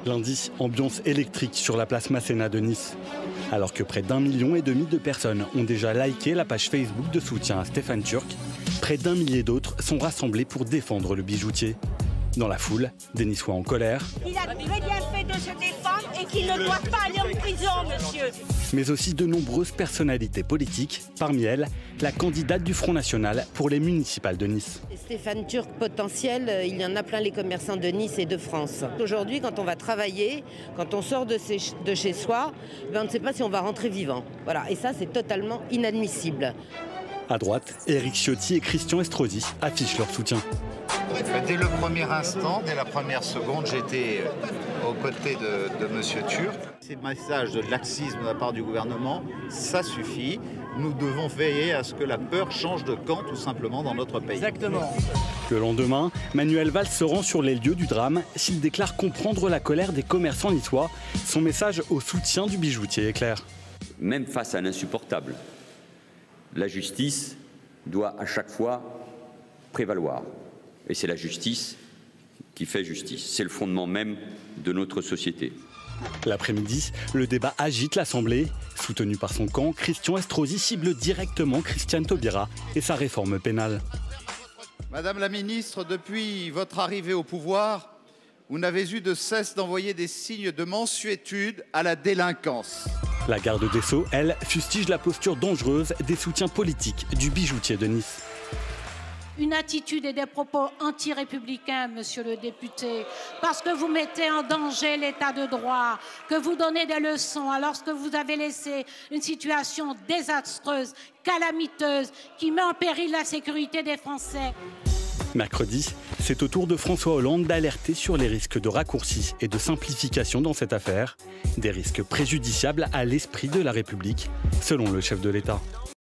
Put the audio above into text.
Lundi, ambiance électrique sur la place Masséna de Nice. Alors que près d'1,5 million de personnes ont déjà liké la page Facebook de soutien à Stéphane Turc, près d'1 millier d'autres sont rassemblés pour défendre le bijoutier. Dans la foule, des Niçois en colère. Il a très bien fait de se défendre et qu'il ne doit pas aller en prison, monsieur. Mais aussi de nombreuses personnalités politiques, parmi elles, la candidate du Front National pour les municipales de Nice. Stéphane Turc potentiel, il y en a plein les commerçants de Nice et de France. Aujourd'hui, quand on va travailler, quand on sort de chez soi, on ne sait pas si on va rentrer vivant. Voilà. Et ça, c'est totalement inadmissible. À droite, Éric Ciotti et Christian Estrosi affichent leur soutien. Dès le premier instant, dès la première seconde, j'étais aux côtés de M. Turc. Ces messages de laxisme de la part du gouvernement, ça suffit. Nous devons veiller à ce que la peur change de camp, tout simplement, dans notre pays. Exactement. Le lendemain, Manuel Valls se rend sur les lieux du drame. S'il déclare comprendre la colère des commerçants niçois, son message au soutien du bijoutier est clair. Même face à l'insupportable, la justice doit à chaque fois prévaloir. Et c'est la justice qui fait justice. C'est le fondement même de notre société. L'après-midi, le débat agite l'Assemblée. Soutenu par son camp, Christian Estrosi cible directement Christiane Taubira et sa réforme pénale. Madame la ministre, depuis votre arrivée au pouvoir, vous n'avez eu de cesse d'envoyer des signes de mansuétude à la délinquance. La garde des Sceaux, elle, fustige la posture dangereuse des soutiens politiques du bijoutier de Nice. Une attitude et des propos anti-républicains, monsieur le député, parce que vous mettez en danger l'état de droit, que vous donnez des leçons alors que vous avez laissé une situation désastreuse, calamiteuse, qui met en péril la sécurité des Français. Mercredi, c'est au tour de François Hollande d'alerter sur les risques de raccourcis et de simplification dans cette affaire, des risques préjudiciables à l'esprit de la République, selon le chef de l'État.